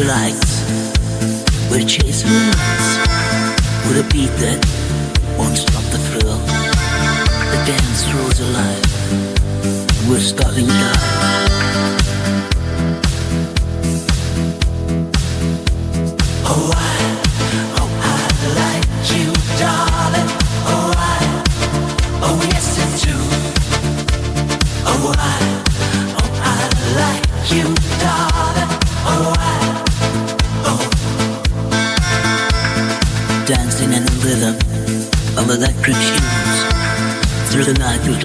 the lights. We're chasing lights with a beat that won't stop the thrill. The dance floor's alive. We're starting live. Oh, I like you, darling. Oh, yes, I do. Oh, I like you, darling. Dancing in the rhythm of electric shoes through the night.